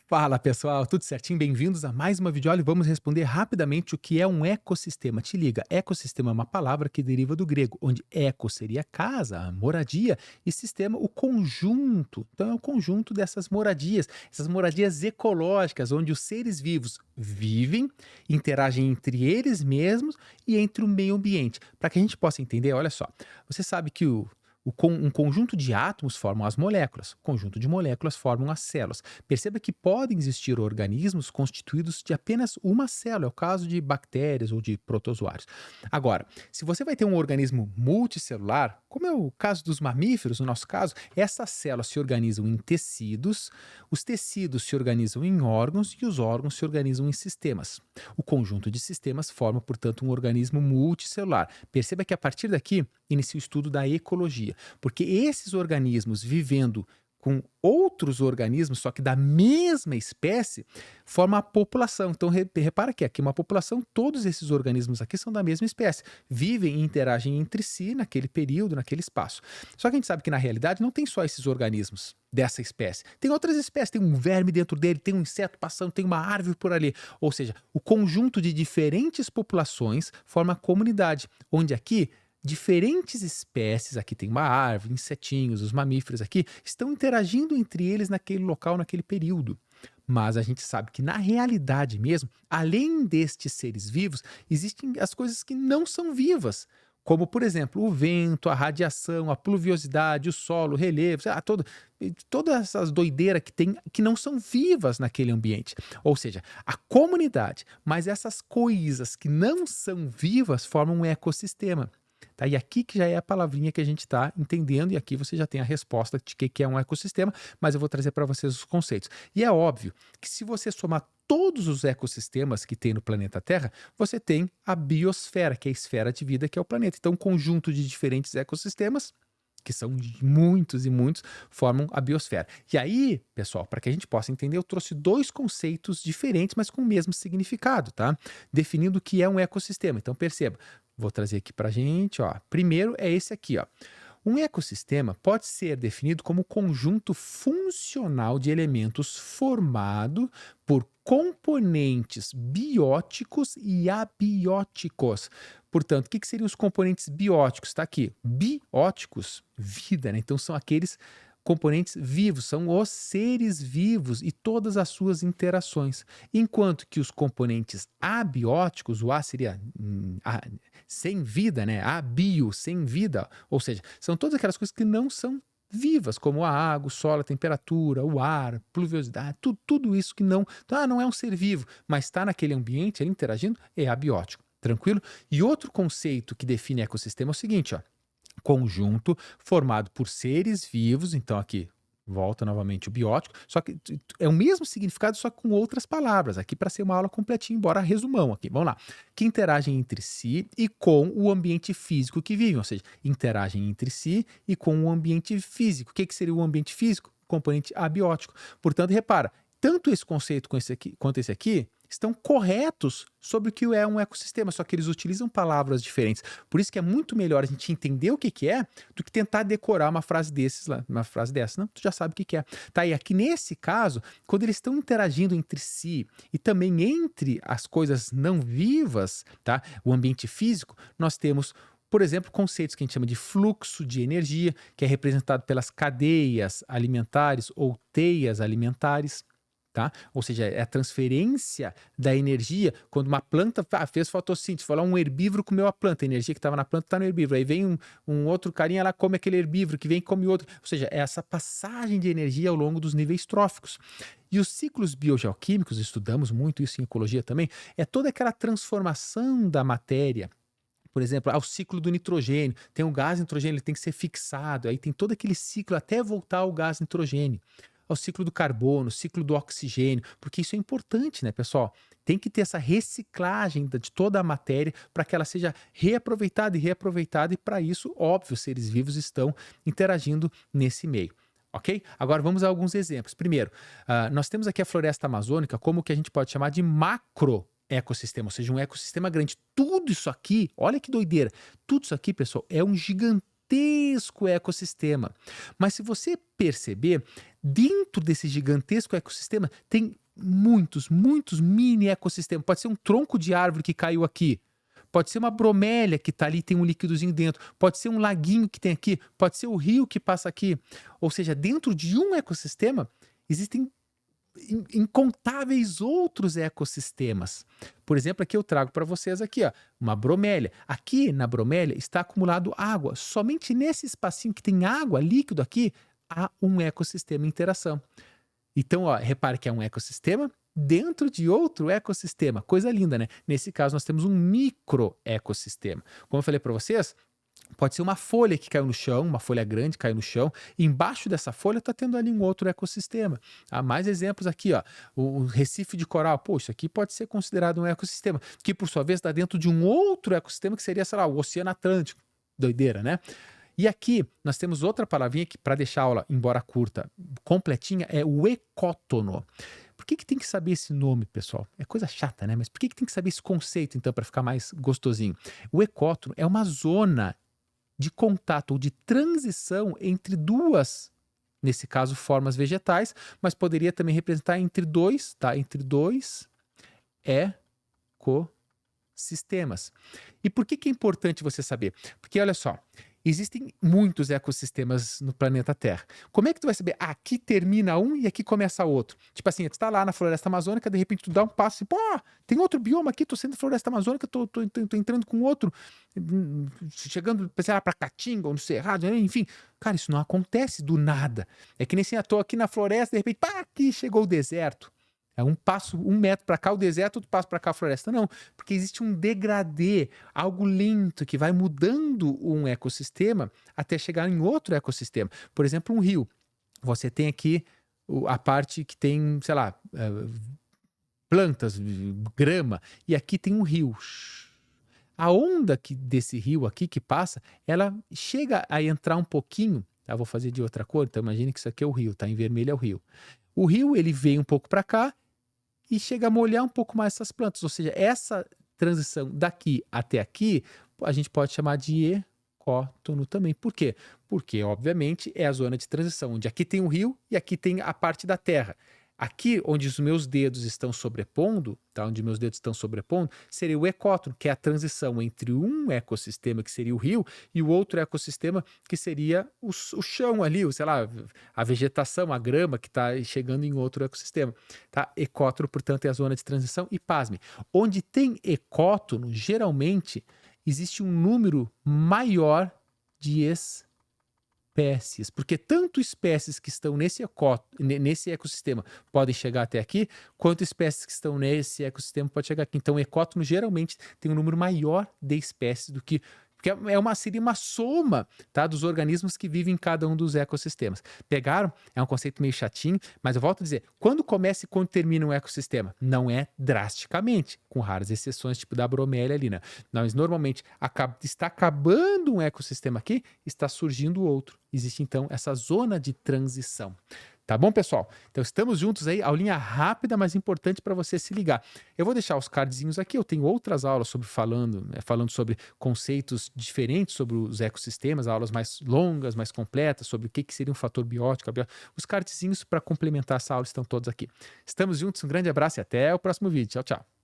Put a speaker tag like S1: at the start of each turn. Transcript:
S1: Fala pessoal, tudo certinho? Bem-vindos a mais uma videoaula e vamos responder rapidamente o que é um ecossistema. Te liga, ecossistema é uma palavra que deriva do grego, onde eco seria casa, moradia, e sistema o conjunto. Então é o conjunto dessas moradias ecológicas, onde os seres vivos vivem, interagem entre eles mesmos e entre o meio ambiente. Para que a gente possa entender, olha só, você sabe que um conjunto de átomos formam as moléculas, o conjunto de moléculas formam as células. Perceba que podem existir organismos constituídos de apenas uma célula, é o caso de bactérias ou de protozoários. Agora, se você vai ter um organismo multicelular, como é o caso dos mamíferos, no nosso caso, essas células se organizam em tecidos, os tecidos se organizam em órgãos e os órgãos se organizam em sistemas. O conjunto de sistemas forma, portanto, um organismo multicelular. Perceba que a partir daqui inicia o estudo da ecologia, porque esses organismos vivendo com outros organismos, só que da mesma espécie, forma a população. Então, repara que aqui uma população, todos esses organismos aqui são da mesma espécie, vivem e interagem entre si naquele período, naquele espaço. Só que a gente sabe que na realidade não tem só esses organismos dessa espécie. Tem outras espécies, tem um verme dentro dele, tem um inseto passando, tem uma árvore por ali. Ou seja, o conjunto de diferentes populações forma a comunidade, onde aqui diferentes espécies, aqui tem uma árvore, insetinhos, os mamíferos aqui, estão interagindo entre eles naquele local, naquele período. Mas a gente sabe que na realidade mesmo, além destes seres vivos, existem as coisas que não são vivas. Como, por exemplo, o vento, a radiação, a pluviosidade, o solo, o relevo, todas essas doideiras que tem que não são vivas naquele ambiente. Ou seja, a comunidade, mas essas coisas que não são vivas formam um ecossistema. Tá? E aqui que já é a palavrinha que a gente está entendendo, e aqui você já tem a resposta de que é um ecossistema, mas eu vou trazer para vocês os conceitos. E é óbvio que se você somar todos os ecossistemas que tem no planeta Terra, você tem a biosfera, que é a esfera de vida que é o planeta. Então, um conjunto de diferentes ecossistemas, que são muitos e muitos, formam a biosfera. E aí, pessoal, para que a gente possa entender, eu trouxe dois conceitos diferentes, mas com o mesmo significado, tá? Definindo o que é um ecossistema. Então, perceba, vou trazer aqui para a gente, ó. Primeiro é esse aqui, ó. Um ecossistema pode ser definido como conjunto funcional de elementos formado por componentes bióticos e abióticos. Portanto, o que seriam os componentes bióticos? Está aqui. Bióticos, vida, né? Então são aqueles componentes vivos, são os seres vivos e todas as suas interações. Enquanto que os componentes abióticos, o A seria sem vida, né? Abio, sem vida, ou seja, são todas aquelas coisas que não são vivas, como a água, o solo, a temperatura, o ar, pluviosidade, tudo isso que não é um ser vivo, mas está naquele ambiente, ele interagindo, é abiótico. Tranquilo? E outro conceito que define ecossistema é o seguinte, ó. Conjunto formado por seres vivos, então aqui volta novamente o biótico, só que é o mesmo significado, só com outras palavras, aqui para ser uma aula completinha, embora resumão aqui, vamos lá. Que interagem entre si e com o ambiente físico que vivem, ou seja, interagem entre si e com o ambiente físico. O que seria o ambiente físico? O componente abiótico. Portanto, repara, tanto esse conceito quanto esse aqui estão corretos sobre o que é um ecossistema, só que eles utilizam palavras diferentes. Por isso que é muito melhor a gente entender o que é do que tentar decorar uma frase uma frase dessa. Não, tu já sabe o que é. Tá, e aqui nesse caso, quando eles estão interagindo entre si e também entre as coisas não vivas, tá? O ambiente físico, nós temos, por exemplo, conceitos que a gente chama de fluxo de energia, que é representado pelas cadeias alimentares ou teias alimentares. Tá? Ou seja, é a transferência da energia quando uma planta fez fotossíntese, foi lá um herbívoro comeu a planta, a energia que estava na planta está no herbívoro, aí vem um outro carinha lá, come aquele herbívoro, que vem e come outro, ou seja, é essa passagem de energia ao longo dos níveis tróficos. E os ciclos biogeoquímicos, estudamos muito isso em ecologia também, é toda aquela transformação da matéria. Por exemplo, o ciclo do nitrogênio, tem o gás nitrogênio, ele tem que ser fixado, aí tem todo aquele ciclo até voltar ao gás nitrogênio. Ao ciclo do carbono, ciclo do oxigênio, porque isso é importante, né, pessoal? Tem que ter essa reciclagem de toda a matéria para que ela seja reaproveitada e para isso, óbvio, os seres vivos estão interagindo nesse meio. Ok? Agora vamos a alguns exemplos. Primeiro, nós temos aqui a floresta amazônica como o que a gente pode chamar de macro ecossistema, ou seja, um ecossistema grande. Tudo isso aqui, olha que doideira, tudo isso aqui, pessoal, é um gigantesco gigantesco ecossistema. Mas se você perceber, dentro desse gigantesco ecossistema tem muitos mini ecossistemas. Pode ser um tronco de árvore que caiu aqui. Pode ser uma bromélia que está ali, tem um líquidozinho dentro. Pode ser um laguinho que tem aqui. Pode ser o rio que passa aqui. Ou seja, dentro de um ecossistema existem incontáveis outros ecossistemas. Por exemplo, aqui eu trago para vocês aqui, ó, uma bromélia. Aqui na bromélia está acumulado água. Somente nesse espacinho que tem água, líquido aqui, há um ecossistema em interação. Então, ó, repare que é um ecossistema dentro de outro ecossistema. Coisa linda, né? Nesse caso, nós temos um microecossistema. Como eu falei para vocês, pode ser uma folha que caiu no chão, uma folha grande caiu no chão, e embaixo dessa folha está tendo ali um outro ecossistema. Há mais exemplos aqui, ó. O recife de coral, pô, isso aqui pode ser considerado um ecossistema, que por sua vez está dentro de um outro ecossistema que seria, sei lá, o Oceano Atlântico. Doideira, né? E aqui nós temos outra palavrinha que, para deixar a aula, embora curta, completinha, é o ecótono. Por que tem que saber esse nome, pessoal? É coisa chata, né? Mas por que tem que saber esse conceito, então, para ficar mais gostosinho? O ecótono é uma zona de contato ou de transição entre duas, nesse caso, formas vegetais, mas poderia também representar entre dois, tá? Entre dois ecossistemas. E por que é importante você saber? Porque, olha só, existem muitos ecossistemas no planeta Terra. Como é que tu vai saber? Ah, aqui termina um e aqui começa outro. Tipo assim, tu tá lá na floresta amazônica, de repente tu dá um passo e, pô, tem outro bioma aqui, tô saindo da floresta amazônica, tô entrando com outro, chegando, sei lá, pra Caatinga ou no Cerrado, enfim. Cara, isso não acontece do nada. É que nem assim, eu tô aqui na floresta, de repente, pá, aqui chegou o deserto. É um passo, 1 metro para cá o deserto, outro passo para cá a floresta. Não, porque existe um degradê, algo lento que vai mudando um ecossistema até chegar em outro ecossistema. Por exemplo, um rio. Você tem aqui a parte que tem, sei lá, plantas, grama, e aqui tem um rio. A onda desse rio aqui que passa, ela chega a entrar um pouquinho, tá? Vou fazer de outra cor, então imagine que isso aqui é o rio, tá? Em vermelho é o rio. O rio, ele vem um pouco para cá, e chega a molhar um pouco mais essas plantas. Ou seja, essa transição daqui até aqui, a gente pode chamar de ecótono também. Por quê? Porque, obviamente, é a zona de transição, onde aqui tem o rio e aqui tem a parte da terra. Aqui, onde os meus dedos estão sobrepondo, tá? Onde meus dedos estão sobrepondo, seria o ecótono, que é a transição entre um ecossistema, que seria o rio, e o outro ecossistema, que seria o chão ali, sei lá, a vegetação, a grama, que está chegando em outro ecossistema. Tá? Ecótono, portanto, é a zona de transição. E pasme, onde tem ecótono, geralmente, existe um número maior de espécies, porque tanto espécies que estão nesse ecossistema podem chegar até aqui, quanto espécies que estão nesse ecossistema podem chegar aqui. Então, o ecótono geralmente tem um número maior de espécies do que. Porque seria uma soma, tá, dos organismos que vivem em cada um dos ecossistemas. Pegaram? É um conceito meio chatinho, mas eu volto a dizer, quando começa e quando termina um ecossistema? Não é drasticamente, com raras exceções, tipo da bromélia ali, né? Mas normalmente está acabando um ecossistema aqui, está surgindo outro. Existe então essa zona de transição. Tá bom, pessoal? Então estamos juntos aí, aulinha rápida, mas importante para você se ligar. Eu vou deixar os cardzinhos aqui, eu tenho outras aulas falando sobre conceitos diferentes sobre os ecossistemas, aulas mais longas, mais completas, sobre o que seria um fator biótico. Os cardzinhos para complementar essa aula estão todos aqui. Estamos juntos, um grande abraço e até o próximo vídeo. Tchau, tchau.